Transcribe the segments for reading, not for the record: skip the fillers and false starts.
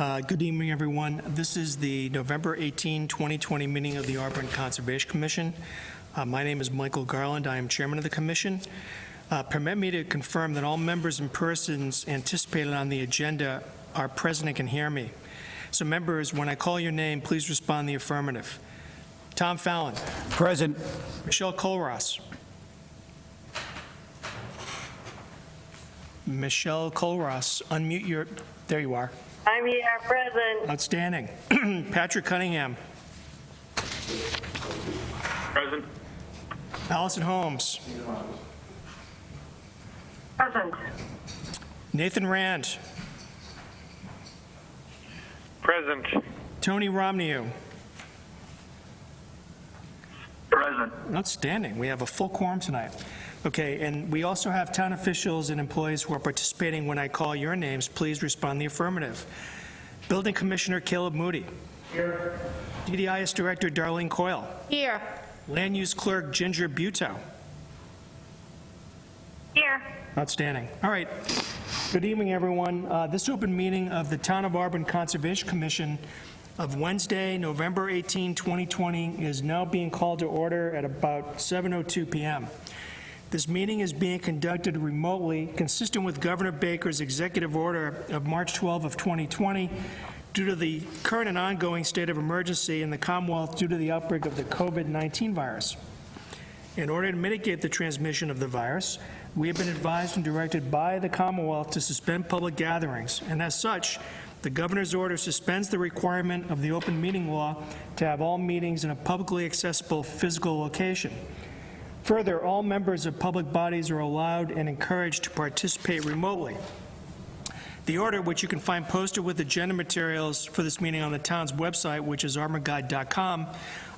Good evening, everyone. This is the November 18, 2020 meeting of the Auburn Conservation Commission. My name is Michael Garland. I am chairman of the commission. Permit me to confirm that all members and persons anticipated on the agenda are present and can hear me. So members, when I call your name, please respond in the affirmative. Tom Fallon. Present. Michelle Colross. Michelle Colross, unmute your, there you are. I'm here, present. Outstanding. Patrick Cunningham. Present. Allison Holmes. Present. Nathan Rand. Present. Tony Romney. Present. Outstanding. We have a full quorum tonight. Okay, and we also have town officials and employees who are participating. When I call your names, please respond in the affirmative. Building Commissioner Caleb Moody. Here. DDIS Director Darlene Coyle. Here. Land Use Clerk Ginger Butow. Here. Outstanding. All right. Good evening, everyone. This open meeting of the Town of Auburn Conservation Commission of Wednesday, November 18, 2020 is now being called to order at about 7:02 p.m. This meeting is being conducted remotely, consistent with Governor Baker's executive order of March 12 of 2020, due to the current and ongoing state of emergency in the Commonwealth due to the outbreak of the COVID-19 virus. In order to mitigate the transmission of the virus, we have been advised and directed by the Commonwealth to suspend public gatherings, and as such, the governor's order suspends the requirement of the open meeting law to have all meetings in a publicly accessible physical location. Further, all members of public bodies are allowed and encouraged to participate remotely. The order, which you can find posted with agenda materials for this meeting on the town's website, which is auburnguide.com,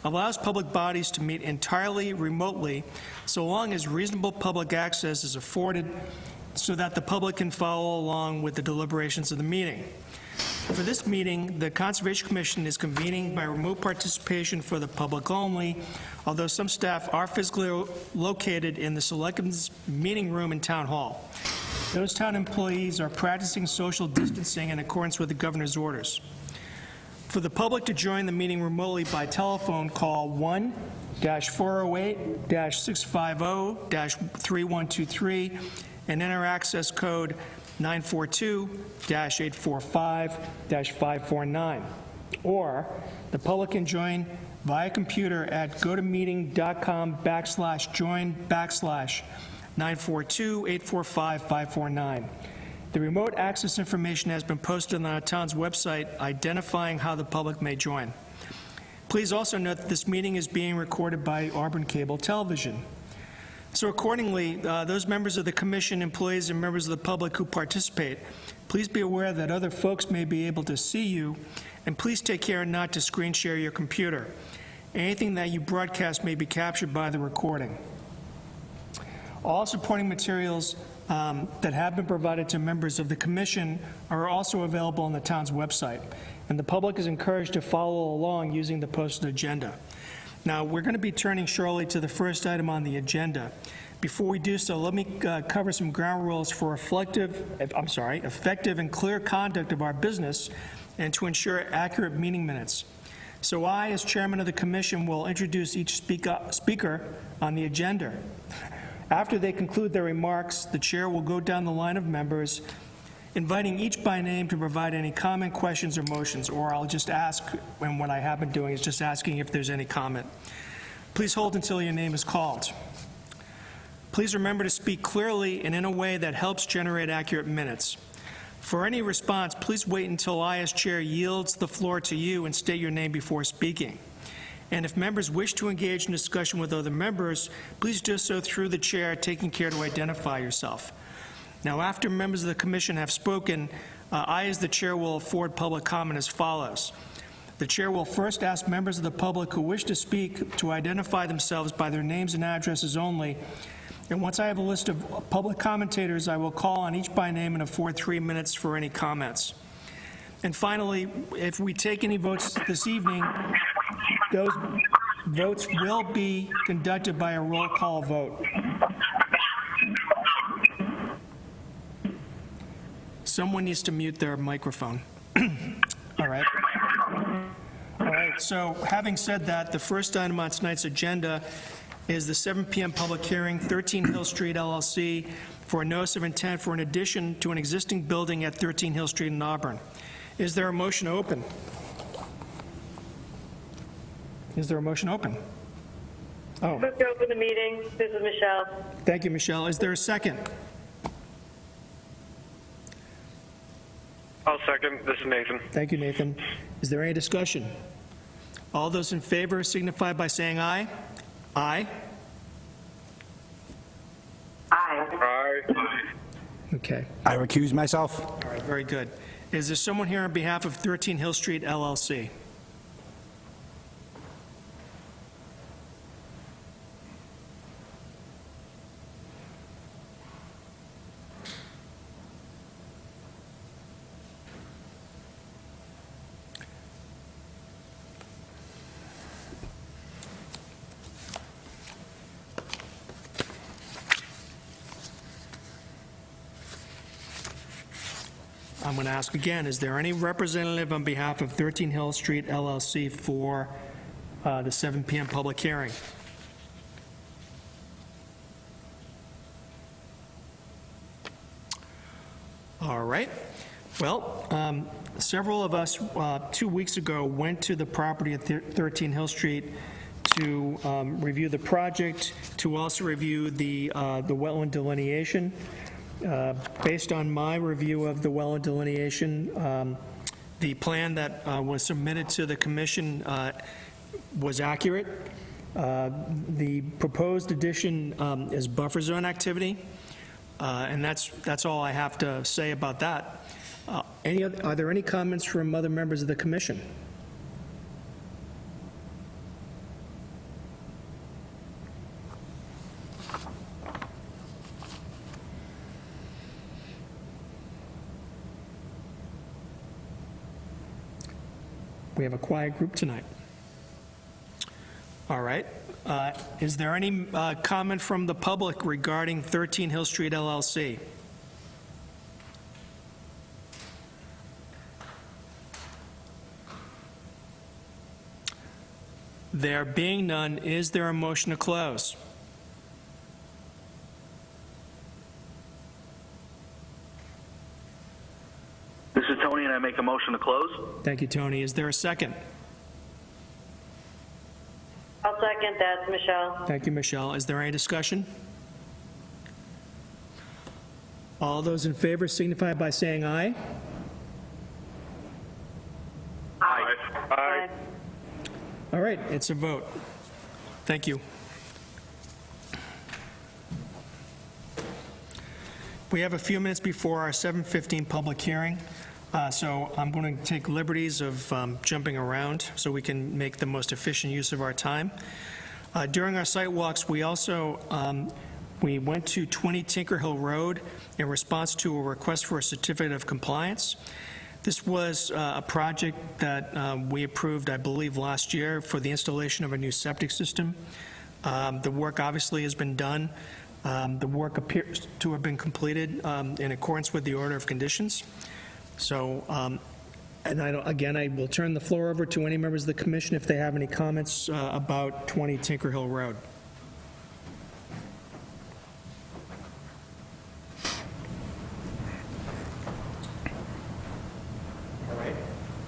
allows public bodies to meet entirely remotely so long as reasonable public access is afforded so that the public can follow along with the deliberations of the meeting. For this meeting, the Conservation Commission is convening by remote participation for the public only, although some staff are physically located in the Selectmen's meeting room in Town Hall. Those town employees are practicing social distancing in accordance with the governor's orders. For the public to join the meeting remotely by telephone, call 1-408-650-3123 and enter access code 942-845-549. Or the public can join via computer at gotomeeting.com/join/942-845-549. The remote access information has been posted on our town's website identifying how the public may join. Please also note that this meeting is being recorded by Auburn Cable Television. So accordingly, those members of the commission, employees, and members of the public who participate, please be aware that other folks may be able to see you, and please take care not to screen share your computer. Anything that you broadcast may be captured by the recording. All supporting materials that have been provided to members of the commission are also available on the town's website, and the public is encouraged to follow along using the posted agenda. Now, we're going to be turning shortly to the first item on the agenda. Before we do so, let me cover some ground rules for effective and clear conduct of our business and to ensure accurate meeting minutes. So I, as chairman of the commission, will introduce each speaker on the agenda. After they conclude their remarks, the chair will go down the line of members, inviting each by name to provide any comment, questions, or motions, or I'll just ask, and what I have been doing is just asking if there's any comment. Please hold until your name is called. Please remember to speak clearly and in a way that helps generate accurate minutes. For any response, please wait until I, as chair, yields the floor to you and state your name before speaking. And if members wish to engage in discussion with other members, please do so through the chair, taking care to identify yourself. Now, after members of the commission have spoken, I, as the chair, will afford public comment as follows. The chair will first ask members of the public who wish to speak to identify themselves by their names and addresses only. And once I have a list of public commentators, I will call on each by name and afford 3 minutes for any comments. And finally, if we take any votes this evening, those votes will be conducted by a roll call vote. Someone needs to mute their microphone. right, so having said that, the first item on tonight's agenda is the 7 PM public hearing, 13 Hill Street LLC, for a notice of intent for an addition to an existing building at 13 Hill Street in Auburn. Is there a motion to open? Is there a motion to open? Oh, Move to open the meeting. This is Michelle. thank you, Michelle. Is there a second? I'll second. This is Nathan. Thank you, Nathan. Is there any discussion? All those in favor signify by saying aye. Aye. Aye. Aye. Okay, I recuse myself. all right, very good. Is there someone here on behalf of 13 Hill Street LLC? I'm going to ask again, is there any representative on behalf of 13 Hill Street LLC for the 7 PM public hearing? All right. Well, several of us, 2 weeks ago, went to the property at 13 Hill Street to review the project, to also review the wetland delineation. Based on my review of the wetland delineation, the plan that was submitted to the commission was accurate. The proposed addition is buffer zone activity, and that's all I have to say about that. Are there any comments from other members of the commission? We have a quiet group tonight. All right. Is there any comment from the public regarding 13 Hill Street LLC? There being none, is there a motion to close? This is Tony, and I make a motion to close. Thank you, Tony. Is there a second? I'll second that, Michelle. Thank you, Michelle. Is there any discussion? All those in favor signify by saying aye. Aye. Aye. All right, it's a vote. Thank you. We have a few minutes before our 7:15 public hearing, so I'm going to take liberties of jumping around so we can make the most efficient use of our time. During our site walks, we also we went to 20 Tinker Hill Road in response to a request for a certificate of compliance. This was a project that we approved, I believe, last year for the installation of a new septic system. The work obviously has been done. The work appears to have been completed in accordance with the order of conditions. So, and again, I will turn the floor over to any members of the commission if they have any comments about 20 Tinker Hill Road.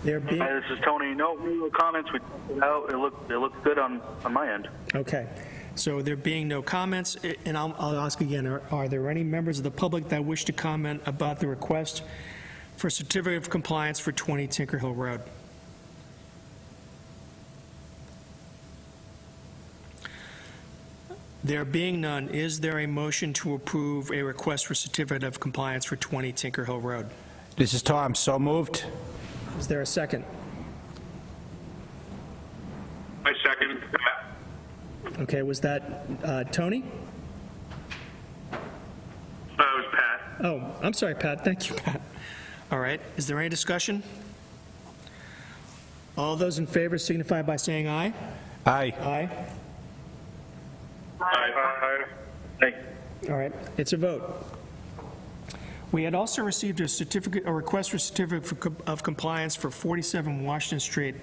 There being, Hi, this is Tony. No comments. We checked it out. It looked good on my end. okay. So there being no comments, and I'll ask again, are there any members of the public that wish to comment about the request for certificate of compliance for 20 Tinker Hill Road? There being none, is there a motion to approve a request for certificate of compliance for 20 Tinker Hill Road? This is Tom, so moved. Is there a second? I second that. Okay, was that Tony? That was Pat. Oh, I'm sorry, Pat. Thank you, Pat. All right, is there any discussion? All those in favor signify by saying aye. Aye. Aye. Aye. Thank you. All right, it's a vote. We had also received a request for certificate of compliance for 47 Washington Street.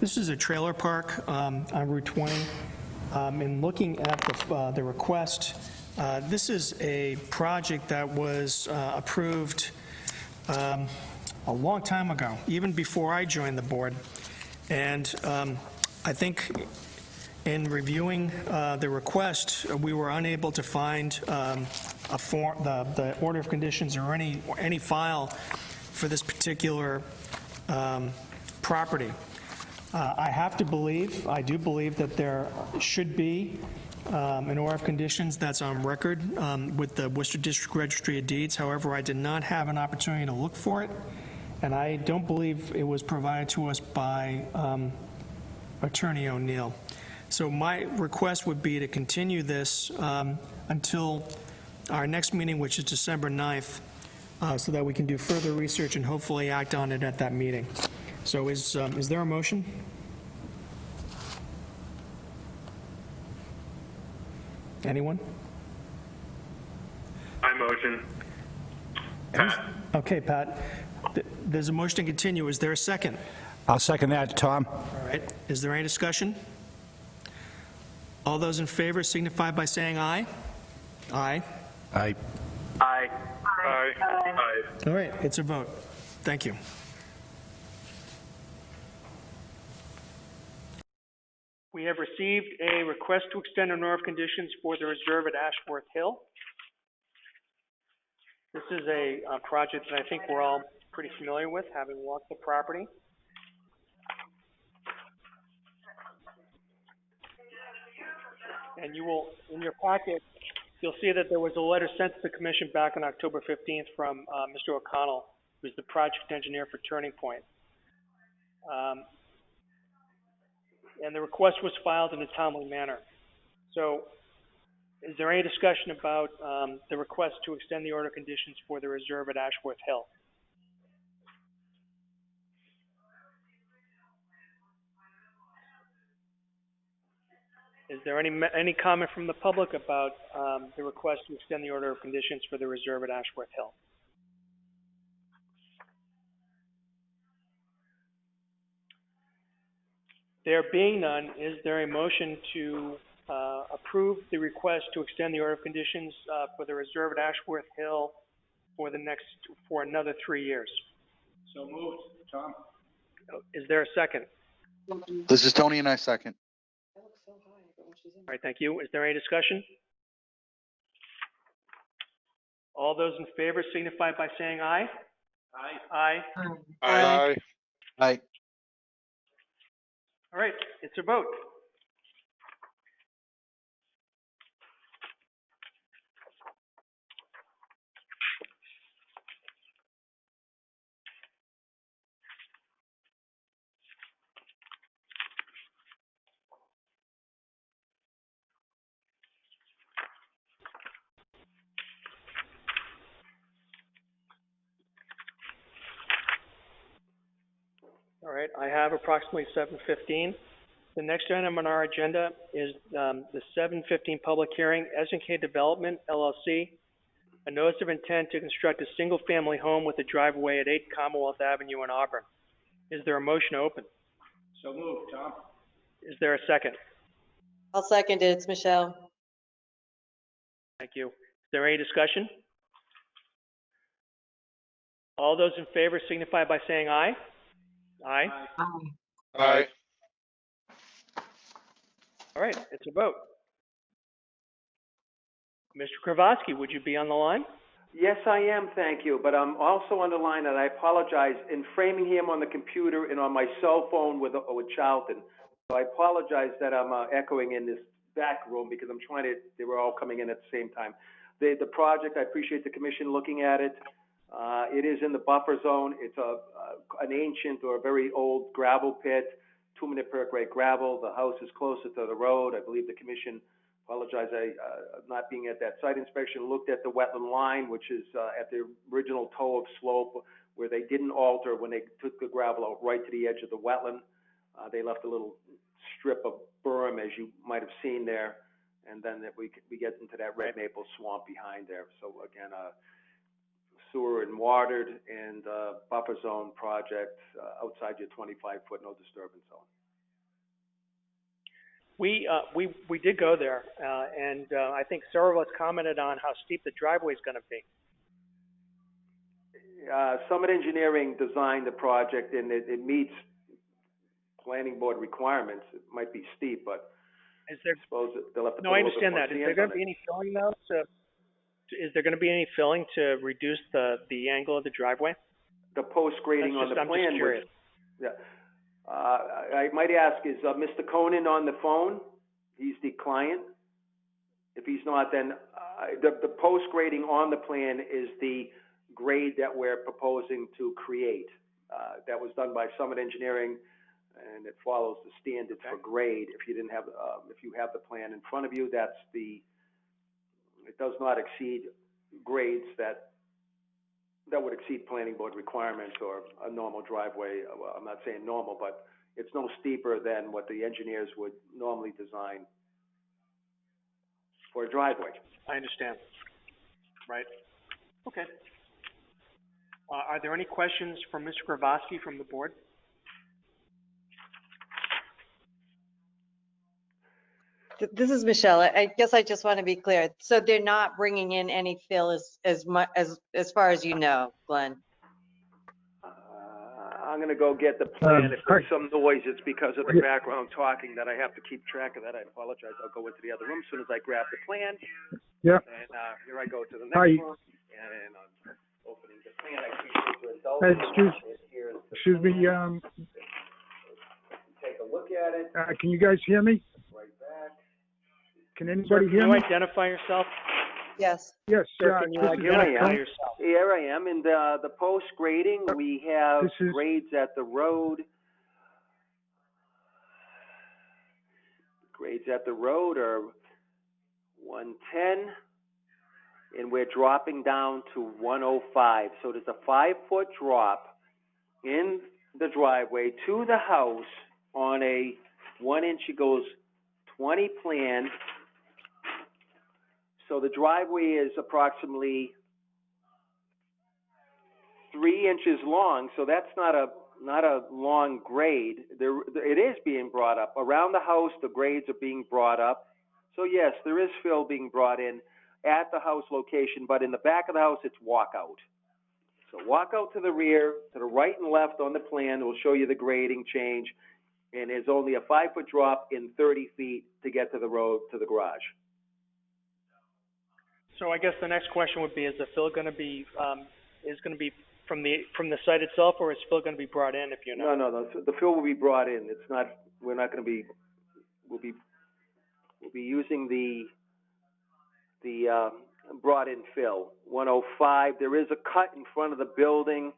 This is a trailer park on Route 20. In looking at the request, this is a project that was approved a long time ago, even before I joined the board. And I think in reviewing the request, we were unable to find the order of conditions or any file for this particular property. I do believe that there should be an order of conditions that's on record with the Worcester District Registry of Deeds. However, I did not have an opportunity to look for it, and I don't believe it was provided to us by Attorney O'Neill. So my request would be to continue this until our next meeting, which is December 9th, so that we can do further research and hopefully act on it at that meeting. So is there a motion? Anyone? I motion. Pat. Okay, Pat. There's a motion to continue. Is there a second? I'll second that, Tom. All right. Is there any discussion? All those in favor signify by saying aye. Aye. Aye. Aye. Aye. Aye. All right, it's a vote. Thank you. We have received a request to extend an order of conditions for the reserve at Ashworth Hill. This is a project that I think we're all pretty familiar with, having walked the property. And you will, in your packet, you'll see that there was a letter sent to the commission back on October 15th from Mr. O'Connell, who's the project engineer for Turning Point. And the request was filed in a timely manner. So is there any discussion about the request to extend the order of conditions for the reserve at Ashworth Hill? Is there any comment from the public about the request to extend the order of conditions for the reserve at Ashworth Hill? There being none, is there a motion to approve the request to extend the order of conditions for the reserve at Ashworth Hill for another 3 years? So moved, Tom. Is there a second? This is Tony and I second. All right, thank you. Is there any discussion? All those in favor signify by saying aye. Aye. Aye. Aye. Aye. All right, it's a vote. All right, I have approximately 7:15. The next item on our agenda is the 7:15 public hearing, SNK Development, LLC, a notice of intent to construct a single-family home with a driveway at 8 Commonwealth Avenue in Auburn. Is there a motion to open? So moved, Tom. Is there a second? I'll second it. It's Michelle. Thank you. Is there any discussion? All those in favor signify by saying aye. Aye. Aye. All right, it's a vote. Mr. Kravosky, would you be on the line? Yes, I am, thank you. But I'm also on the line, and I apologize, in Framingham on the computer and on my cell phone with Charlton. So I apologize that I'm echoing in this back room because I'm trying to, they were all coming in at the same time. The project, I appreciate the commission looking at it. It is in the buffer zone. It's an ancient or a very old gravel pit, 2-minute per grade gravel. The house is closer to the road. I believe the commission, apologize, not being at that site inspection, looked at the wetland line, which is at the original toe of slope, where they didn't alter when they took the gravel out right to the edge of the wetland. They left a little strip of berm, as you might have seen there, and then we get into that red maple swamp behind there. So again, sewer and watered and buffer zone project outside your 25-foot no disturbance zone. We did go there, and I think several of us commented on how steep the driveway is going to be. Summit Engineering designed the project, and it meets planning board requirements. It might be steep, but Is there? I suppose they'll have to put No, a I little bit understand more that. Is there sand going on to be it. any filling though? Is there going to be any filling to reduce the angle of the driveway? The post grading on the I'm plan just curious. was, yeah. I might ask, is Mr. Conan on the phone? He's the client. If he's not, then the post grading on the plan is the grade that we're proposing to create. That was done by Summit Engineering, and it follows the standards for grade. If you didn't have, if you have the plan in front of you, it does not exceed grades that would exceed planning board requirements or a normal driveway. Well, I'm not saying normal, but it's no steeper than what the engineers would normally design for a driveway. I understand. Right. Okay. Are there any questions for Mr. Gravoski from the board? This is Michelle. I guess I just want to be clear. So they're not bringing in any fill as far as you know, Glenn? I'm gonna go get the plan. If there's some noise, it's because of the background talking that I have to keep track of that. I apologize. I'll go into the other room as soon as I grab the plan. Yeah. And here I go to the next Hi. room, and I'm opening the plan. I appreciate your indulgence. Here's the Excuse me, plan. Take a look at it, can you guys hear me? right back. Can Sir, anybody can hear you me? identify yourself? Yes. Yes, Sir, can you this is Here I identify am. yourself? Here I am. In the post grading, we have This is- grades at the road. Grades at the road are 110, and we're dropping down to 105. So there's a 5-foot drop in the driveway to the house on a 1-inch, it goes 20 plan. So the driveway is approximately 3 inches long, so that's not a long grade. It is being brought up. Around the house, the grades are being brought up. So yes, there is fill being brought in at the house location, but in the back of the house, it's walkout. So walkout to the rear, to the right and left on the plan will show you the grading change, and there's only a 5-foot drop in 30 feet to get to the road, to the garage. So I guess the next question would be: is the fill going to be from the site itself, or is fill going to be brought in? If you know. No. The fill will be brought in. It's not. We're not going to be. We'll be using the brought in fill. 105. There is a cut in front of the building.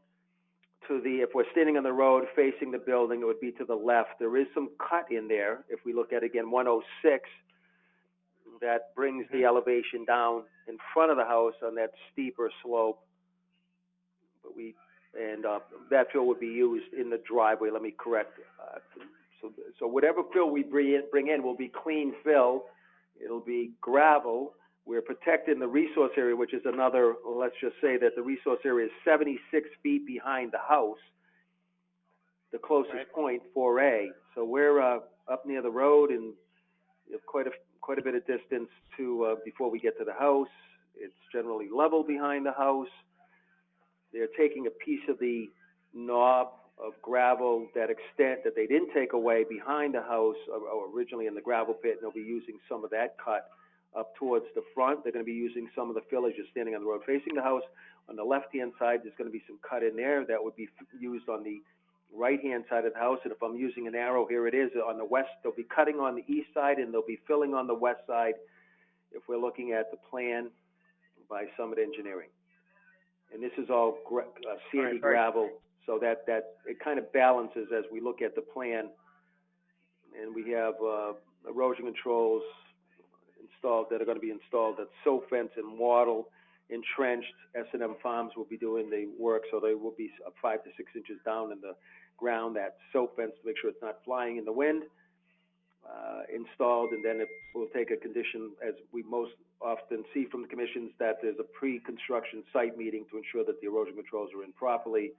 If we're standing on the road facing the building, it would be to the left. There is some cut in there. If we look at again 106, that brings the elevation down in front of the house on that steeper slope. But that fill would be used in the driveway. Let me correct. So whatever fill we bring in will be clean fill. It'll be gravel. We're protecting the resource area, which is another, let's just say that the resource area is 76 feet behind the house, the closest point, 4A. So we're up near the road, and we have quite a bit of distance to before we get to the house. It's generally level behind the house. They're taking a piece of the knob of gravel that they didn't take away behind the house, or originally in the gravel pit, and they'll be using some of that cut up towards the front. They're going to be using some of the fill as you're standing on the road facing the house. On the left-hand side, there's going to be some cut in there that would be used on the right-hand side of the house. And if I'm using an arrow, here it is. On the west, they'll be cutting on the east side, and they'll be filling on the west side if we're looking at the plan by Summit Engineering. And this is all sandy gravel, so that it kind of balances as we look at the plan. And we have erosion controls installed that are going to be installed at silt fence and wattle, entrenched. S&M Farms will be doing the work, so they will be 5 to 6 inches down in the ground, that silt fence, to make sure it's not flying in the wind, installed. And then it will take a condition, as we most often see from the commissions, that there's a pre-construction site meeting to ensure that the erosion controls are in properly.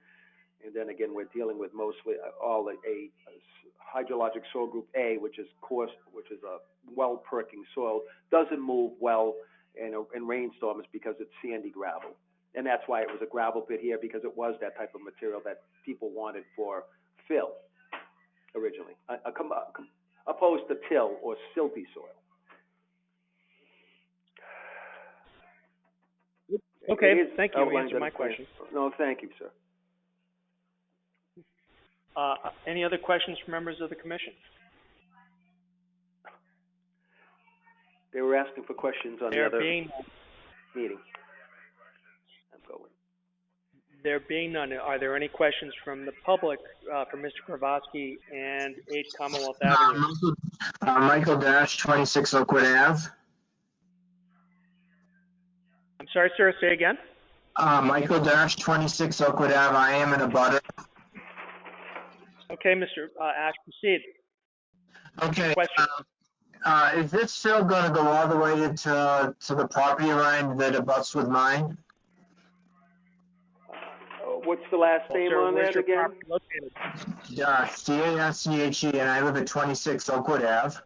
And then again, we're dealing with mostly all a hydrologic soil group A, which is coarse, which is a well perking soil, doesn't move well in rainstorms because it's sandy gravel. And that's why it was a gravel pit here, because it was that type of material that people wanted for fill originally, opposed to till or silty soil. Okay, It is thank you. You outlined answered in my the plan. question. No, thank you, sir. Any other questions from members of the commission? They were asking for questions on the There other being meeting. I'm going. There being none, are there any questions from the public for Mr. Kravosky and 8 Commonwealth Avenue? Michael Dash, 26 Oakwood Ave. I'm sorry, sir, say again? Michael Dash, 26 Oakwood Ave. I am in a butter. Okay, Mr. Ash, proceed. Okay. Question. Is this still going to go all the way to the property line that abuts with mine? What's the last name Sir, on where's that your again? C-A-S-C-H-E, property located? and I live at 26 Oakwood Ave.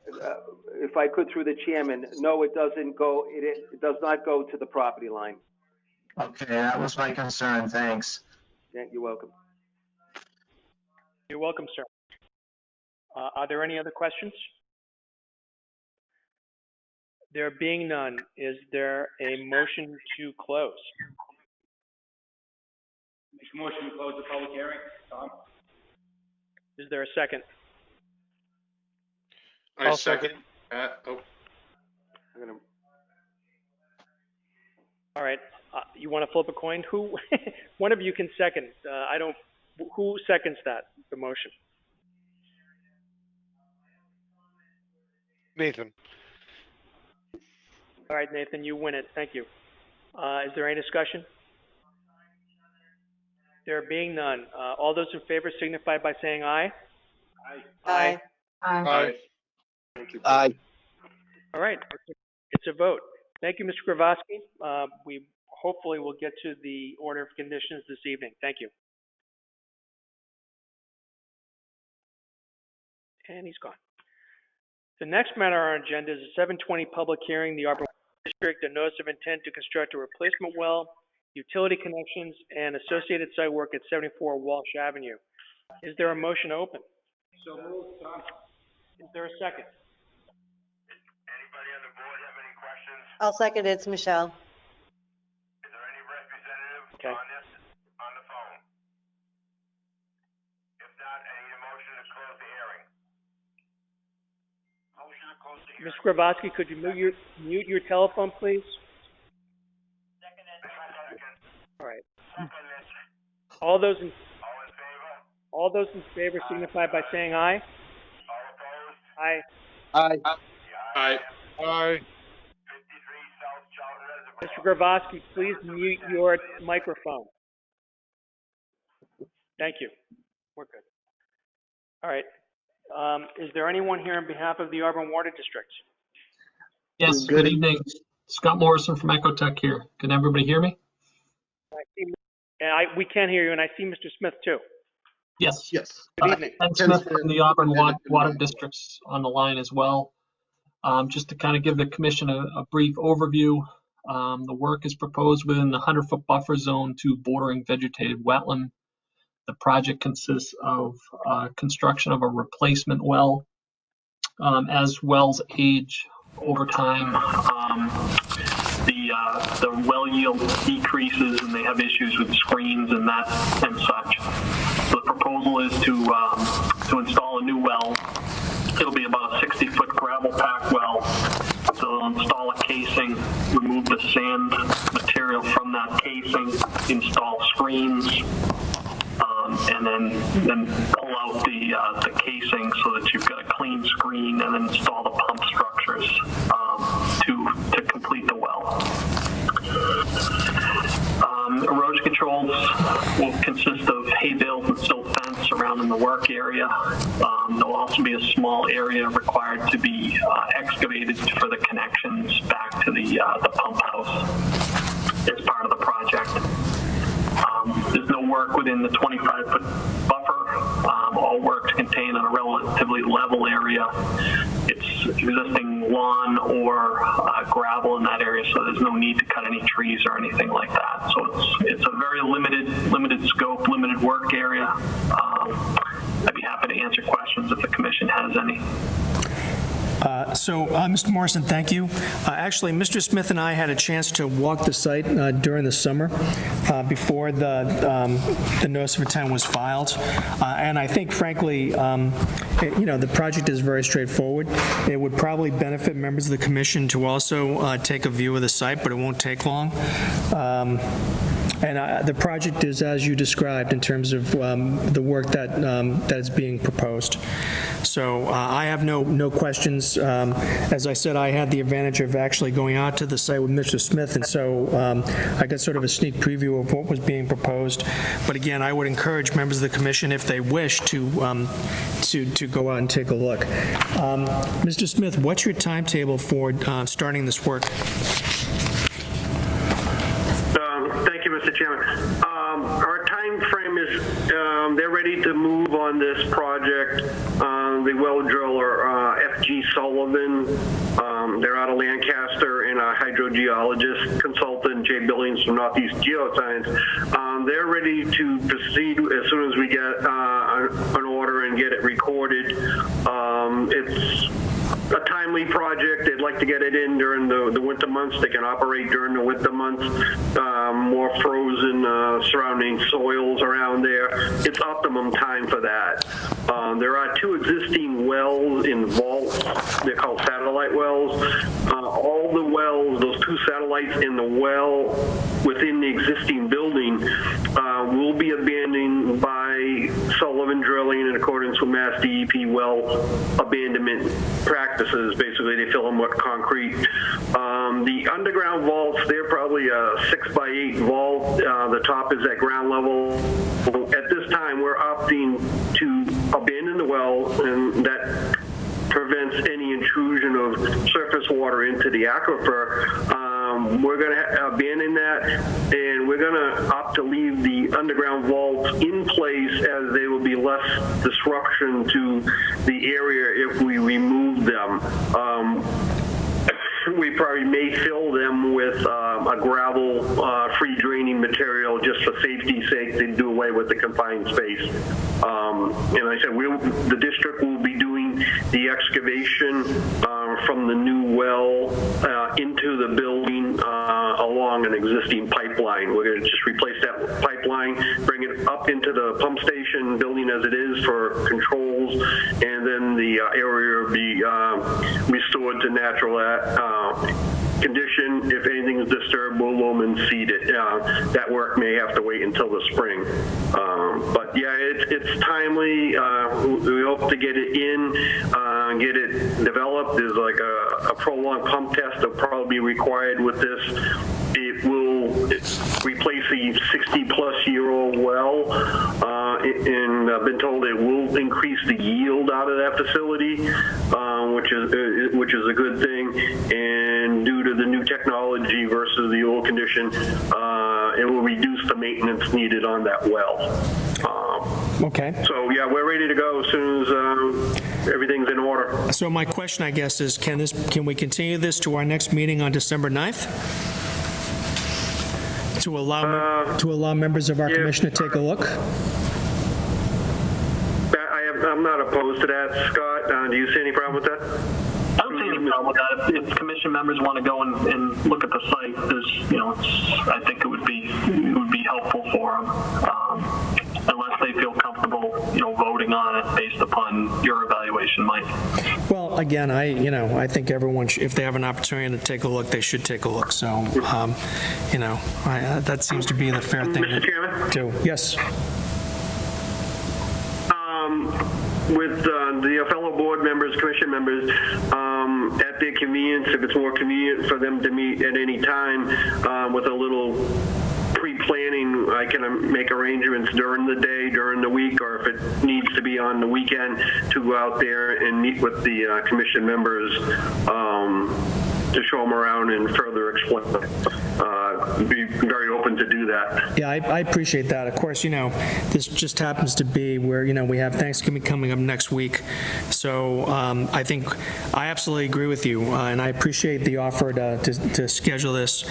If I could, through the chairman, no, it doesn't go, it does not go to the property line. Okay, that was my concern. Thanks. Yeah, you're welcome. You're welcome, sir. Are there any other questions? There being none, is there a motion to close? Make a motion to close the public hearing. Tom? Is there a second? I second. Oh, I'm gonna, All right, you want to flip a coin? Who, one of you can second. Who seconds that, the motion? Nathan. All right, Nathan, you win it. Thank you. Is there any discussion? There being none, all those in favor signify by saying aye. Aye. Aye. thank you. Aye. All right, it's a vote. Thank you, Mr. Kravosky. We hopefully will get to the order of conditions this evening. Thank you. And he's gone. The next matter on our agenda is a 7:20 public hearing, the Auburn District, a notice of intent to construct a replacement well, utility connections, and associated site work at 74 Walsh Avenue. Is there a motion to open? So moved, Tom. Is there a second? Anybody on the board have any questions? I'll second it. It's Michelle. Is there any representative Okay. on this, on the phone? If not, I need a motion to close the hearing. Motion to close the hearing. Mr. Kravosky, could you mute your telephone, please? Second. All right. Second. All those in All in favor? favor signify by saying aye. All opposed? Aye. Aye. Aye. Aye. 53 South Charlton Reservoir. Mr. Kravosky, please mute your microphone. Thank you. We're good. All right. Is there anyone here on behalf of the Auburn Water District? Yes, good evening. Scott Morrison from Ecotech here. Can everybody hear me? We can hear you, and I see Mr. Smith too. Yes. Yes. Good evening. Ken Smith from the Auburn Water District's on the line as well. Just to kind of give the commission a brief overview, the work is proposed within the 100-foot buffer zone to bordering vegetated wetland. The project consists of construction of a replacement well. As wells age over time, the well yield decreases and they have issues with screens and such. So the proposal is to install a new well. It'll be about a 60-foot gravel pack well. So they'll install a casing, remove the sand material from that casing, install screens, and then pull out the casing so that you've got a clean screen, and then install the pump structures to complete the well. Erosion controls will consist of hay bales and silt fence surrounding the work area. There'll also be a small area required to be excavated for the connections back to the pump house as part of the project. There's no work within the 25-foot buffer. All works contained on a relatively level area. It's existing lawn or gravel in that area, so there's no need to cut any trees or anything like that. So it's a very limited scope, limited work area. I'd be happy to answer questions if the commission has any. Mr. Morrison, thank you. Actually, Mr. Smith and I had a chance to walk the site during the summer before the notice of intent was filed. And I think, frankly, the project is very straightforward. It would probably benefit members of the commission to also take a view of the site, but it won't take long. And the project is as you described in terms of the work that is being proposed. So I have no questions. As I said, I had the advantage of actually going out to the site with Mr. Smith, and so I got sort of a sneak preview of what was being proposed. But again, I would encourage members of the commission, if they wish, to go out and take a look. Mr. Smith, what's your timetable for starting this work? Thank you, Mr. Chairman. Our time frame is they're ready to move on this project. The well driller, FG Sullivan, they're out of Lancaster, and a hydrogeologist consultant, Jay Billings from Northeast Geoscience. They're ready to proceed as soon as we get an order and get it recorded. It's a timely project. They'd like to get it in during the winter months. They can operate during the winter months. More frozen surrounding soils around there. It's optimum time for that. There are 2 existing wells in vaults. They're called satellite wells. All the wells, those 2 satellites in the well within the existing building will be abandoned by Sullivan Drilling in accordance with Mass DEP well abandonment practices. Basically, they fill them with concrete. The underground vaults, they're probably a 6x8 vault. The top is at ground level. At this time, we're opting to abandon the well, and that prevents any intrusion of surface water into the aquifer. We're going to abandon that, and we're going to opt to leave the underground vaults in place, as they will be less disruption to the area if we remove them. We probably may fill them with a gravel, free draining material just for safety's sake to do away with the confined space. And like I said, the district will be doing the excavation from the new well into the building along an existing pipeline. We're going to just replace that pipeline, bring it up into the pump station building as it is for controls, and then the area will be restored to natural condition. If anything is disturbed, we'll loam and seed it. That work may have to wait until the spring. But yeah, it's timely. We hope to get it in, get it developed. There's like a prolonged pump test that will probably be required with this. It will replace a 60-plus-year-old well, and I've been told it will increase the yield out of that facility, which is a good thing. And due to the new technology versus the old condition, it will reduce the maintenance needed on that well. Okay. So yeah, we're ready to go as soon as everything's in order. So my question, I guess, is can we continue this to our next meeting on December 9th? To allow members of our commission to take a look? I'm not opposed to that, Scott. Do you see any problem with that? I don't see any problem with that. If commission members want to go and look at the site, I think it would be helpful for them. Unless they feel comfortable, voting on it based upon your evaluation, Mike. Well, again, I think everyone, if they have an opportunity to take a look, they should take a look. So, that seems to be the fair thing Mr. Chairman? to do. Yes. With the fellow board members, commission members, at their convenience, if it's more convenient for them to meet at any time with a little pre-planning, I can make arrangements during the day, during the week, or if it needs to be on the weekend, to go out there and meet with the commission members to show them around and further explain. Be very open to do that. Yeah, I appreciate that. Of course, this just happens to be where, we have Thanksgiving coming up next week. So I think I absolutely agree with you, and I appreciate the offer to schedule this.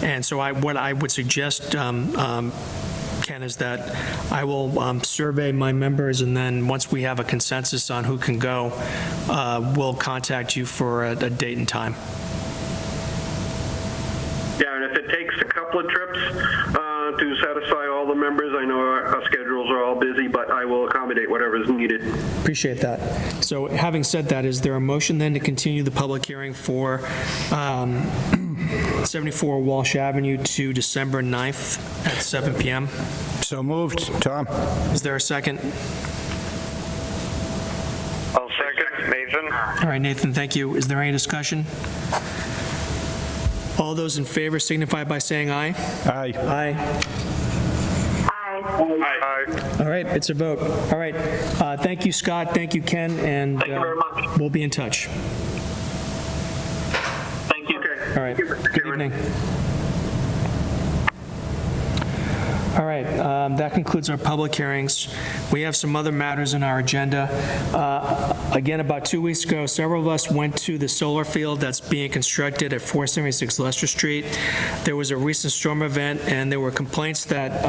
And so what I would suggest, Ken, is that I will survey my members, and then once we have a consensus on who can go, we'll contact you for a date and time. Yeah, and if it takes a couple of trips to satisfy all the members, I know our schedules are all busy, but I will accommodate whatever is needed. Appreciate that. So having said that, is there a motion then to continue the public hearing for 74 Walsh Avenue to December 9th at 7 p.m.? So moved. Tom? Is there a second? I'll second. Nathan? All right, Nathan, thank you. Is there any discussion? All those in favor signify by saying aye. Aye. Aye. Aye. All right, it's a vote. All right. Thank you, Scott. Thank you, Ken. And Thank you very much. we'll be in touch. Thank you. Okay. All right. Good evening. All right, that concludes our public hearings. We have some other matters in our agenda. Again, about 2 weeks ago, several of us went to the solar field that's being constructed at 476 Leicester Street. There was a recent storm event, and there were complaints that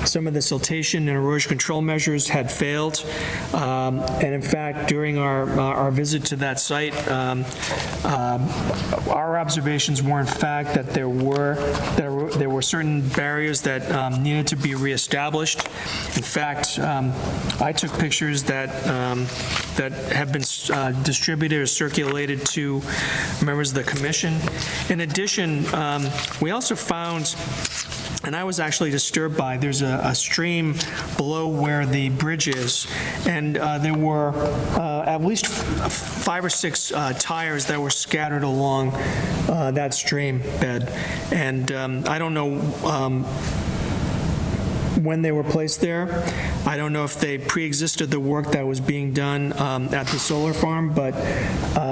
some of the siltation and erosion control measures had failed. And in fact, during our visit to that site, our observations were in fact that there were certain barriers that needed to be reestablished. In fact, I took pictures that have been distributed or circulated to members of the commission. In addition, we also found, and I was actually disturbed by, there's a stream below where the bridge is, and there were at least 5 or 6 tires that were scattered along that stream bed. And I don't know when they were placed there. I don't know if they pre-existed the work that was being done at the solar farm, but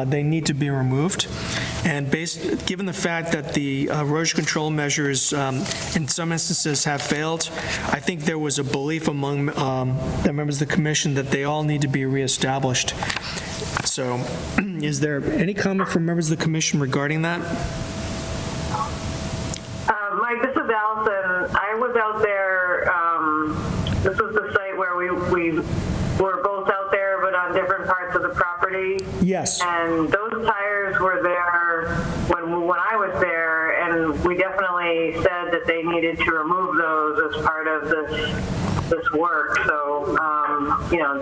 they need to be removed. And given the fact that the erosion control measures in some instances have failed, I think there was a belief among the members of the commission that they all need to be reestablished. So is there any comment from members of the commission regarding that? Mike, this is Allison. I was out there. This was the site where we were both out there, but on different parts of the property. Yes. And those tires were there when I was there, and we definitely said that they needed to remove those as part of this work. So,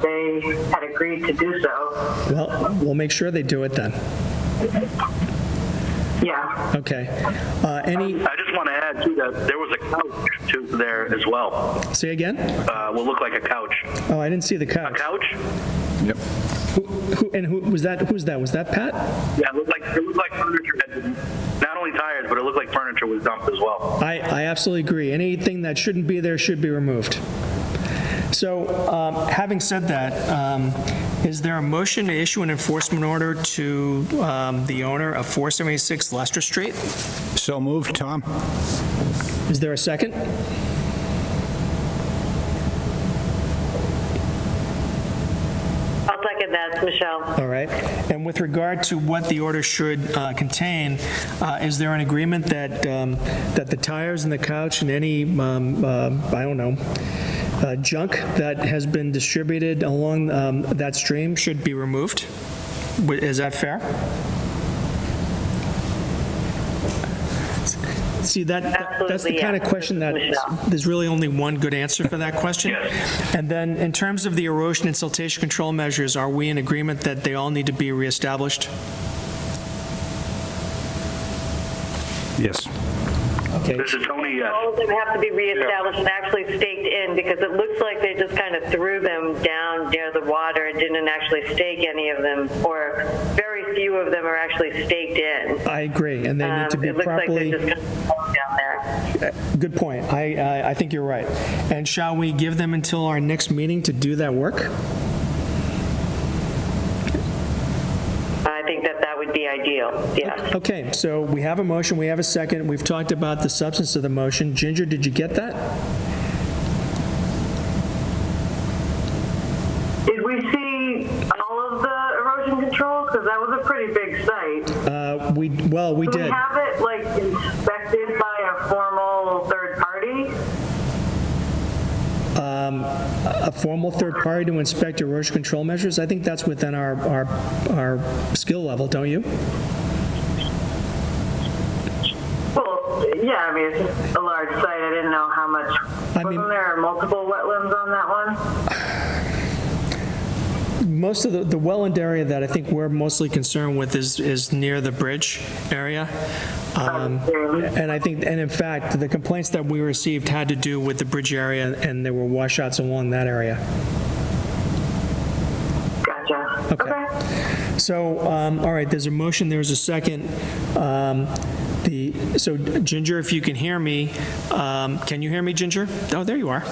they had agreed to do so. Well, we'll make sure they do it then. Yeah. Okay. I just want to add to that, there was a couch there as well. Say again? Will look like a couch. Oh, I didn't see the couch. A couch? Yep. Who was that? Who's that? Was that Pat? Yeah, it looked like furniture had been, not only tires, but it looked like furniture was dumped as well. I absolutely agree. Anything that shouldn't be there should be removed. So, having said that, is there a motion to issue an enforcement order to the owner of 476 Leicester Street? So moved. Tom? Is there a second? I'll second that. It's Michelle. All right. And with regard to what the order should contain, is there an agreement that that the tires and the couch and any, I don't know, junk that has been distributed along that stream should be removed? Is that fair? See, that's the kind of question that there's really only one good answer for that question. And then in terms of the erosion and siltation control measures, are we in agreement that they all need to be reestablished? Yes. Okay. This is Tony, yes. All of them have to be reestablished and actually staked in, because it looks like they just kind of threw them down near the water and didn't actually stake any of them, or very few of them are actually staked in. I agree, and they need to be it looks properly. like they're just kind of down there. Good point. I think you're right. And shall we give them until our next meeting to do that work? I think that would be ideal. deal, yes. Okay, so we have a motion, we have a second, we've talked about the substance of the motion. Ginger, did you get that? Did we see all of the erosion controls? Because that was a pretty big site. We Do did. we have it, like, inspected by a formal third party? A formal third party to inspect erosion control measures? I think that's within our skill level, don't you? Well, yeah, I mean, it's just a large site. I didn't know how much. Wasn't there multiple wetlands on that one? Most of the wetland area that I think we're mostly concerned with is near the bridge area. And I think, and in fact, the complaints that we received had to do with the bridge area, and there were washouts along that area. Gotcha. Okay. So, all right, there's a motion, there's a second. So Ginger, if you can hear me, can you hear me, Ginger? Oh, there you are.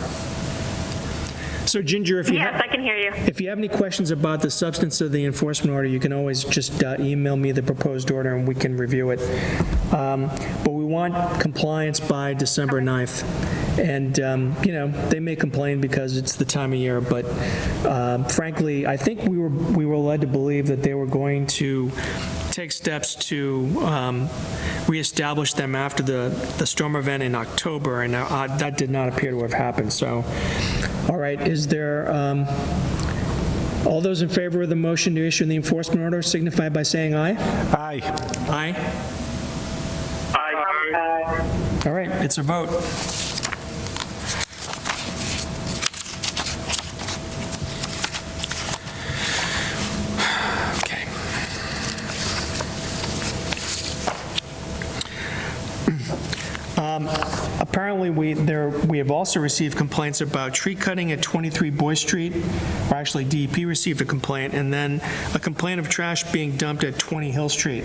So Ginger, if you Yes, I can hear you. If you have any questions about the substance of the enforcement order, you can always just email me the proposed order and we can review it. But we want compliance by December 9th. And, you know, they may complain because it's the time of year, but frankly, I think we were led to believe that they were going to take steps to reestablish them after the storm event in October, and that did not appear to have happened. So, all right, is there, all those in favor of the motion to issue the enforcement order signify by saying aye? Aye. Aye? Aye. All right, it's a vote. Apparently, we have also received complaints about tree cutting at 23 Boyce Street, or actually DEP received a complaint, and then a complaint of trash being dumped at 20 Hill Street.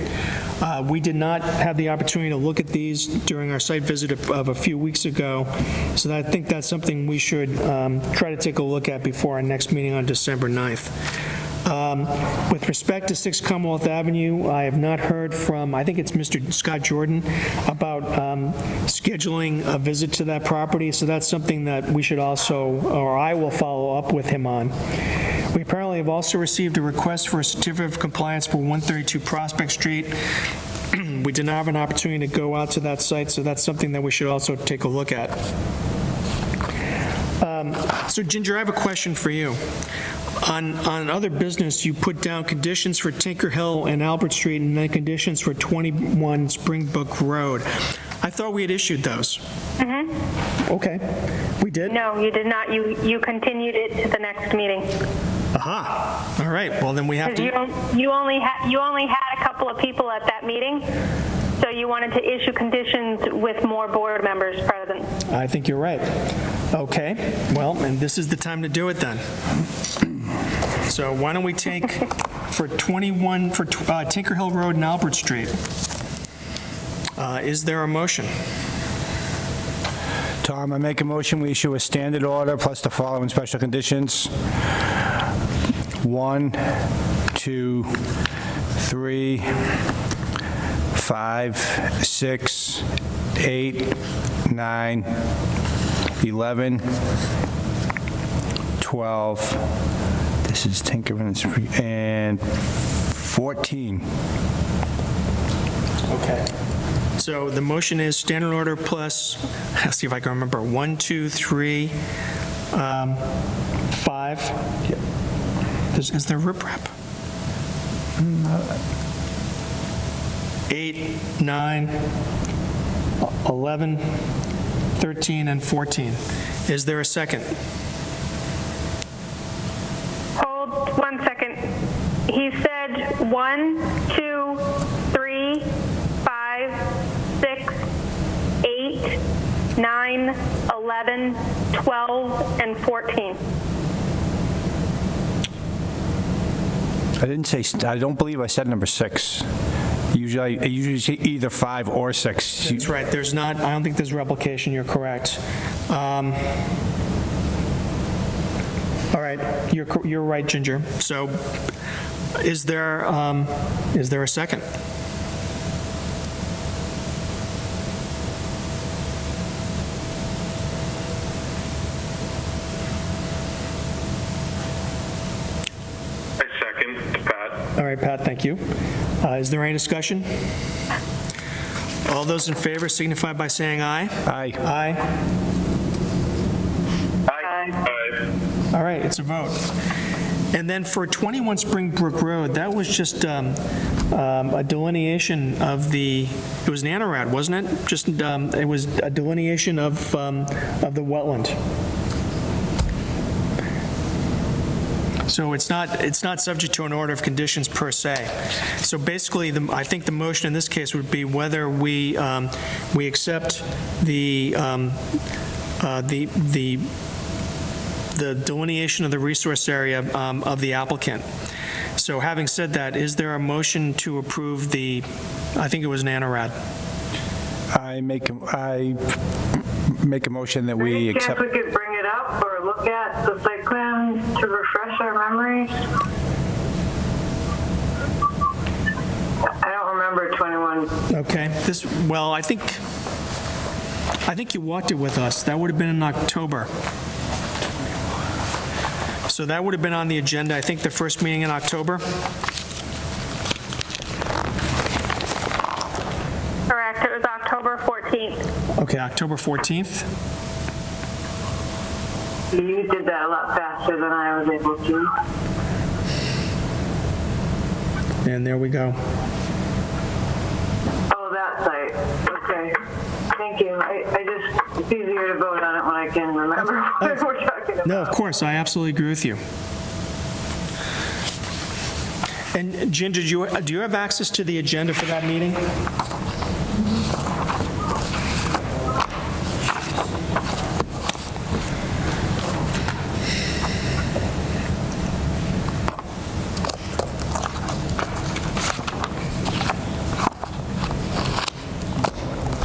We did not have the opportunity to look at these during our site visit of a few weeks ago, so I think that's something we should try to take a look at before our next meeting on December 9th. With respect to 6 Commonwealth Avenue, I have not heard from, I think it's Mr. Scott Jordan, about scheduling a visit to that property, so that's something that we should also, or I will follow up with him on. We apparently have also received a request for a certificate of compliance for 132 Prospect Street. We did not have an opportunity to go out to that site, so that's something that we should also take a look at. So Ginger, I have a question for you. On other business, you put down conditions for Tinker Hill and Albert Street, and then conditions for 21 Springbrook Road. I thought we had issued those. Mm-hmm. Okay, we did? No, you did not. You continued it to the next meeting. Aha, all right, well then we have to... You only had a couple of people at that meeting, so you wanted to issue conditions with more board members present. I think you're right. Okay, well, and this is the time to do it then. So why don't we take for 21, for Tinker Hill Road and Albert Street. Is there a motion? Tom, I make a motion, we issue a standard order plus the following special conditions. 1, 2, 3, 5, 6, 8, 9, 11, 12, this is Tinker and 14. Okay. So the motion is standard order plus, let's see if I can remember, 1, 2, 3, 5. Is there riprap? 8, 9, 11, 13, and 14. Is there a second? Hold 1 second. He said 1, 2, 3, 5, 6, 8, 9, 11, 12, and 14. I didn't say, I don't believe I said number 6. I usually say either 5 or 6. That's right. There's not, I don't think there's replication. You're correct. All right. You're right, Ginger. So is there a second? All right, Pat, thank you. Is there any discussion? All those in favor signify by saying aye. Aye. Aye. Aye. All right, it's a vote. And then for 21 Springbrook Road, that was just a delineation of the, it was an ANORAD, wasn't it? Just, it was a delineation of the wetland. So it's not subject to an order of conditions per se. So basically, I think the motion in this case would be whether we accept the delineation of the resource area of the applicant. So having said that, is there a motion to approve the, I think it was an ANORAD? I make a motion that we Any chance accept. we could bring it up or look at the site plan to refresh our memories? I don't remember 21. Okay, well, I think you walked it with us. That would have been in October. So that would have been on the agenda, I think, the first meeting in October. Correct, it was October 14th. Okay, October 14th. You did that a lot faster than I was able to. And there we go. Oh, that site. Okay. Thank you. It's easier to vote on it when I can remember what we're talking about. No, of course, I absolutely agree with you. And Jen, do you have access to the agenda for that meeting?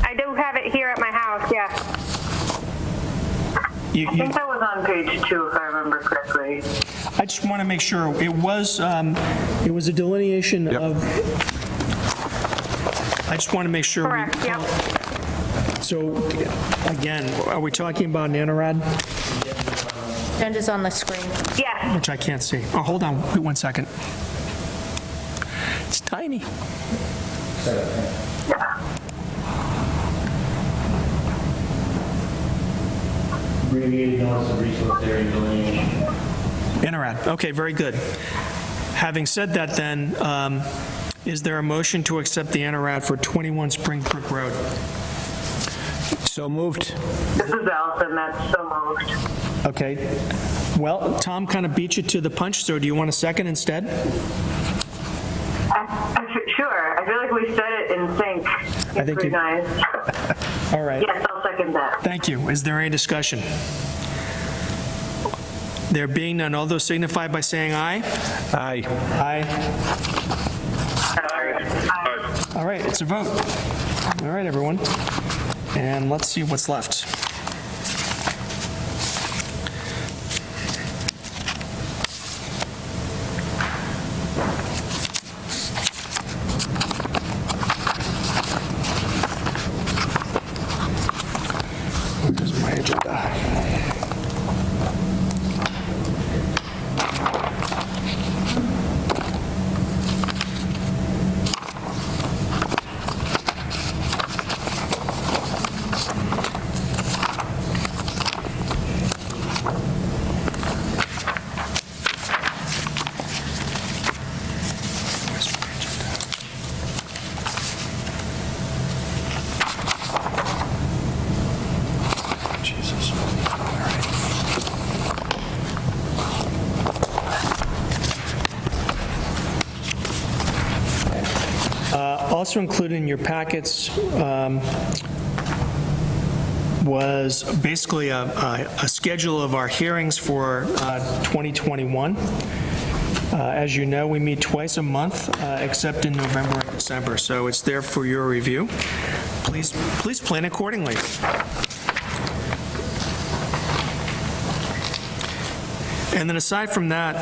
I do have it here at my house, yes. I think that was on page 2, if I remember correctly. I just want to make sure, it was a delineation of, I just want to make sure. Correct, yep. So, again, are we talking about an ANORAD? Agenda's on the screen. Yes. Which I can't see. Oh, hold on, wait 1 second. It's tiny. Abbreviated notice of resource area delineation. ANORAD, okay, very good. Having said that then, is there a motion to accept the ANORAD for 21 Springbrook Road? So moved. This is Allison, that's so moved. Okay. Well, Tom kind of beat you to the punch, so do you want a second instead? Sure. I feel like we said it in sync. I think you. Nice. All right. Yes, I'll second that. Thank you. Is there any discussion? There being none, all those signify by saying aye. Aye. Aye. All right, it's a vote. All right, everyone. And let's see what's left. Where's my agenda? Jesus. All right. Also included in your packets was basically a schedule of our hearings for 2021. As you know, we meet twice a month, except in November and December, so it's there for your review. Please plan accordingly. And then aside from that,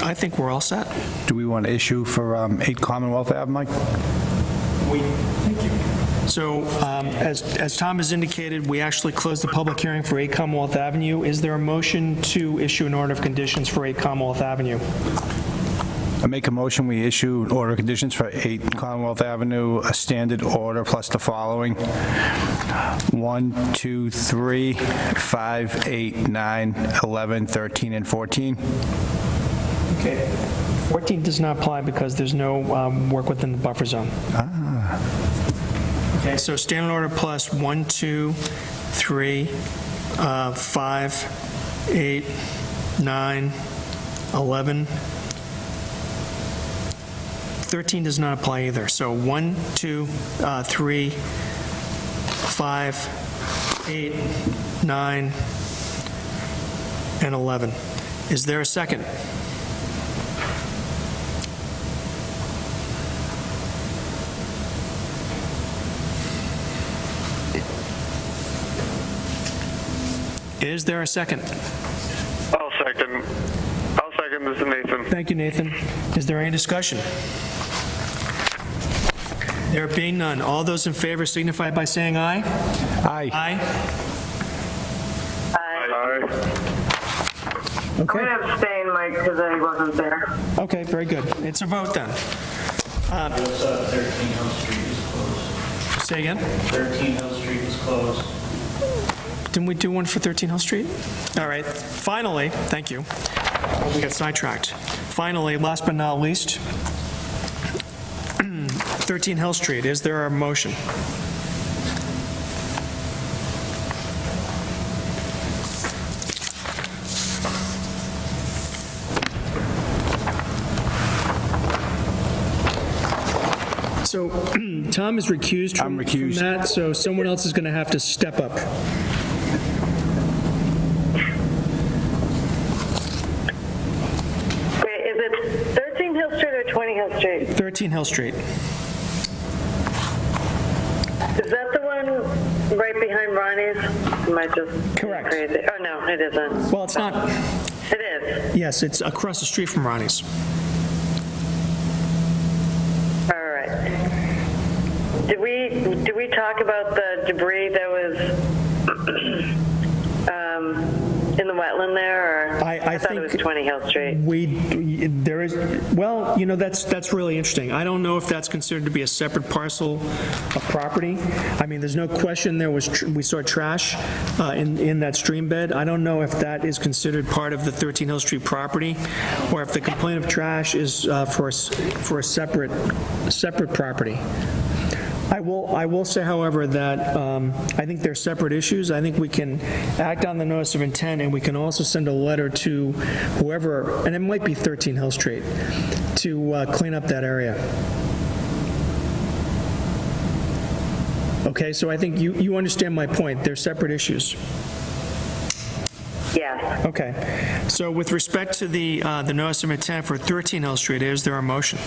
I think we're all set. Do we want to issue for 8 Commonwealth Ave, Mike? Thank you. So as Tom has indicated, we actually closed the public hearing for 8 Commonwealth Avenue. Is there a motion to issue an order of conditions for 8 Commonwealth Avenue? I make a motion, we issue order of conditions for 8 Commonwealth Avenue, a standard order plus the following: 1, 2, 3, 5, 8, 9, 11, 13, and 14. Okay. 14 does not apply because there's no work within the buffer zone. Okay, so standard order plus 1, 2, 3, 5, 8, 9, 11. 13 does not apply either. So 1, 2, 3, 5, 8, 9, and 11. Is there a second? Is there a second? I'll second. This is Nathan. Thank you, Nathan. Is there any discussion? There being none, all those in favor signify by saying aye. Aye. Aye. I'm going to abstain, Mike, because I wasn't there. Okay, very good. It's a vote then. 13 Hill Street is closed. Say again? 13 Hill Street is closed. Didn't we do one for 13 Hill Street? All right. Finally, thank you. We got sidetracked. Finally, last but not least, 13 Hill Street. Is there a motion? So Tom is recused from that, so someone else is going to have to step up. Wait, is it 13 Hill Street or 20 Hill Street? 13 Hill Street. Is that the one right behind Ronnie's? Am I just Correct. crazy? Oh, no, it isn't. Well, it's not. It is. Yes, it's across the street from Ronnie's. All right. Did we talk about the debris that was in the wetland there, or I thought think it was 20 Hill Street? There is, well, you know, that's really interesting. I don't know if that's considered to be a separate parcel of property. I mean, there's no question we saw trash in that stream bed. I don't know if that is considered part of the 13 Hill Street property, or if the complaint of trash is for a separate property. I will say, however, that I think they're separate issues. I think we can act on the notice of intent, and we can also send a letter to whoever, and it might be 13 Hill Street, to clean up that area. Okay, so I think you understand my point. They're separate issues. Yes. Okay. So with respect to the notice of intent for 13 Hill Street, is there a motion?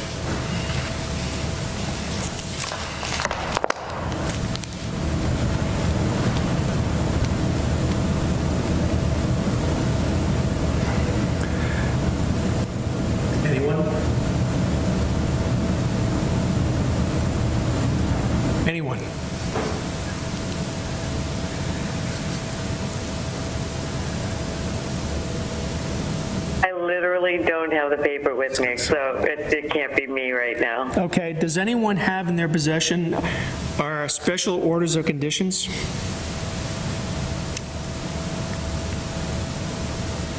Anyone? I literally don't have the paper with me, so it can't be me right now. Okay, does anyone have in their possession our special orders of conditions?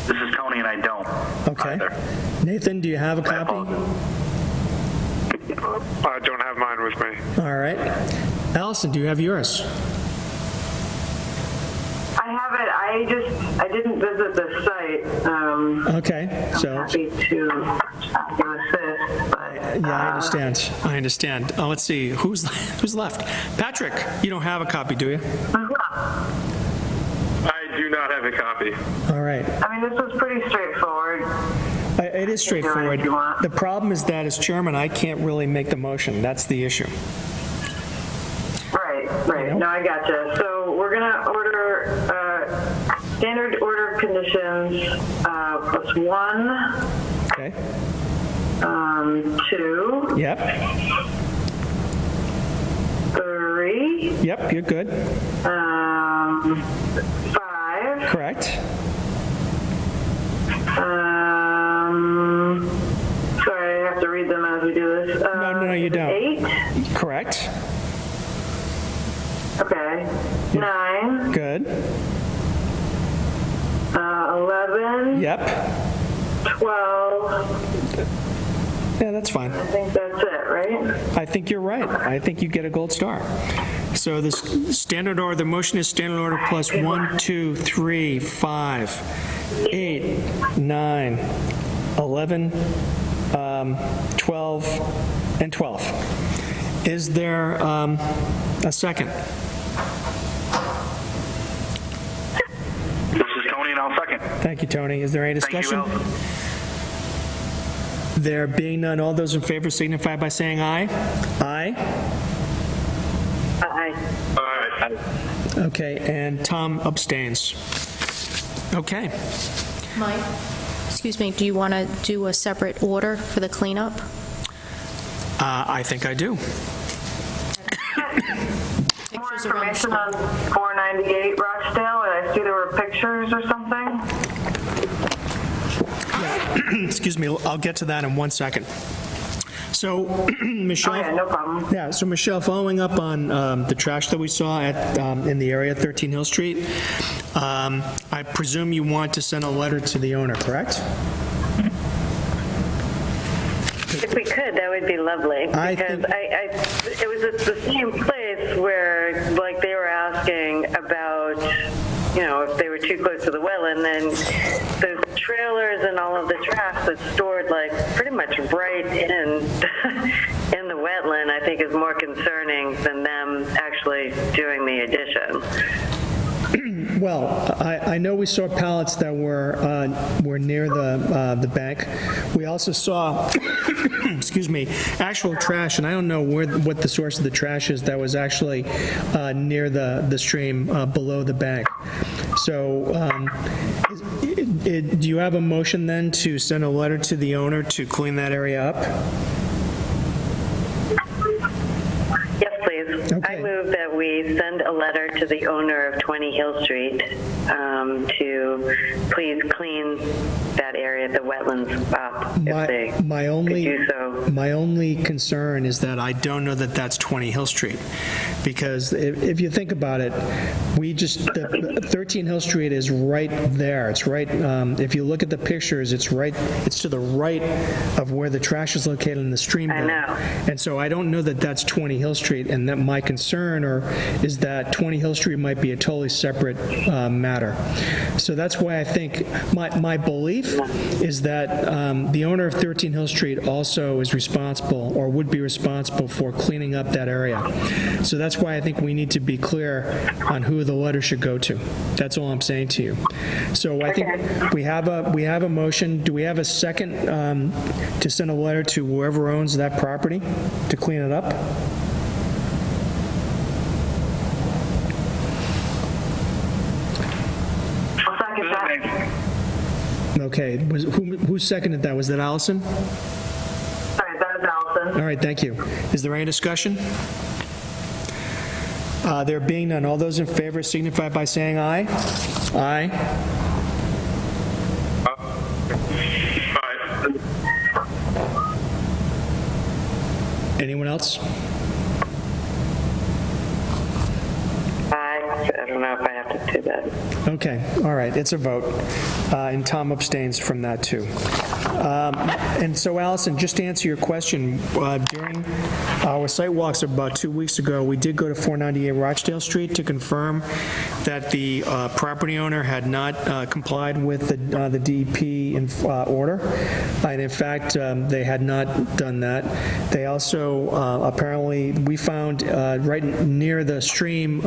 This is Tony, and I don't. Okay. Either. Nathan, do you have a copy? I don't have mine with me. All right. Allison, do you have yours? I have it. I didn't visit the site. Okay, so. I'm happy to assist, but. Yeah, I understand. Let's see, who's left? Patrick, you don't have a copy, do you? I do not have a copy. All right. I mean, this was pretty straightforward. It is straightforward. The problem is that as chairman, I can't really make the motion. That's the issue. Right. No, I gotcha. So we're going to order standard order of conditions plus 1. Okay. 2. Yep. 3, Yep, you're good. 5, Correct. sorry, I have to read them as we do this. No, you don't. 8, Correct. okay, 9, Good. 11, Yep. 12, Yeah, that's fine. I think that's it, right? I think you're right. I think you get a gold star. So the standard order, the motion is standard order plus 1, 2, 3, 5, 8, 9, 11, 12, and 12. Is there a second? This is Tony, and I'll second. Thank you, Tony. Is there any Thank you, discussion? Allison. There being none, all those in favor signify by saying aye. Aye. Aye. All right. Okay, and Tom abstains. Okay. Mike? Excuse me, do you want to do a separate order for the cleanup? I think I do. More information on 498 Rochdale, and I see there were pictures or something. Excuse me, I'll get to that in 1 second. So, Michelle. Oh, yeah, no problem. Yeah, so Michelle, following up on the trash that we saw at, in the area at 13 Hill Street, I presume you want to send a letter to the owner, correct? If we could, that would be lovely. Because it was at the same place where, like, they were asking about, you know, if they were too close to the wetland, then the trailers and all of the trash that's stored, like, pretty much right in in the wetland, I think is more concerning than them actually doing the addition. Well, I know we saw pallets that were near the bank. We also saw, excuse me, actual trash, and I don't know what the source of the trash is that was actually near the stream below the bank. So, do you have a motion then to send a letter to the owner to clean that area up? Yes, please. Okay. I move that we send a letter to the owner of 20 Hill Street to please clean that area, the wetlands up, if they could do so. My only concern is that I don't know that that's 20 Hill Street, because if you think about it, 13 Hill Street is right there. It's right, if you look at the pictures, it's to the right of where the trash is located in the stream bed. I know. And so I don't know that that's 20 Hill Street, and that my concern is that 20 Hill Street might be a totally separate matter. So that's why I think my belief is that the owner of 13 Hill Street also is responsible, or would be responsible, for cleaning up that area. So that's why I think we need to be clear on who the letter should go to. That's all I'm saying to you. So I think we have a motion. Do we have a second to send a letter to whoever owns that property to clean it up? I'll second that. Okay, who seconded that? Was that Allison? Sorry, that was Allison. All right, thank you. Is there any discussion? There being none, all those in favor signify by saying aye. Aye. Anyone else? I don't know if I have to do that. Okay, all right, it's a vote, and Tom abstains from that, too. And so, Allison, just to answer your question, during our site walks about 2 weeks ago, we did go to 498 Rochdale Street to confirm that the property owner had not complied with the DEP order, and in fact, they had not done that. They also, apparently, we found right near the stream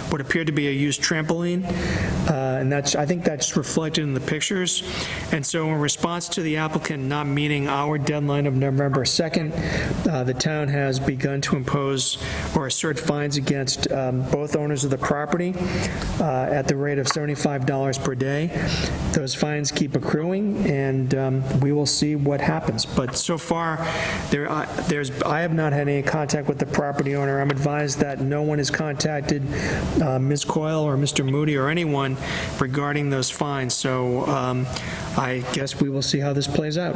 what appeared to be a used trampoline, and I think that's reflected in the pictures. And so in response to the applicant not meeting our deadline of November 2nd, the town has begun to impose or assert fines against both owners of the property at the rate of $75 per day. Those fines keep accruing, and we will see what happens. But so far, I have not had any contact with the property owner. I'm advised that no one has contacted Ms. Coyle or Mr. Moody or anyone regarding those fines. So I guess we will see how this plays out.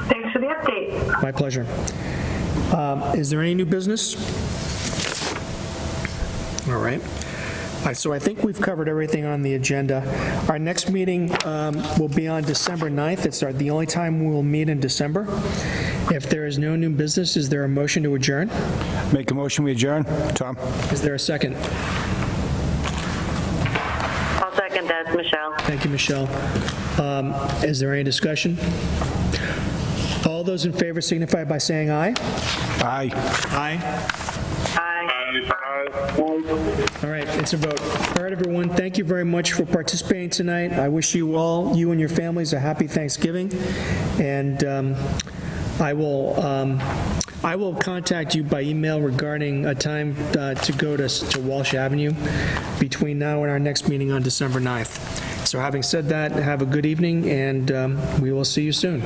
Thanks for the update. My pleasure. Is there any new business? All right. So I think we've covered everything on the agenda. Our next meeting will be on December 9th. It's the only time we will meet in December. If there is no new business, is there a motion to adjourn? Make a motion, we adjourn. Tom? Is there a second? I'll second that, Michelle. Thank you, Michelle. Is there any discussion? All those in favor signify by saying aye. Aye. Aye. All right, it's a vote. All right, everyone, thank you very much for participating tonight. I wish you all, you and your families, a happy Thanksgiving. And I will contact you by email regarding a time to go to Walsh Avenue between now and our next meeting on December 9th. So having said that, have a good evening, and we will see you soon.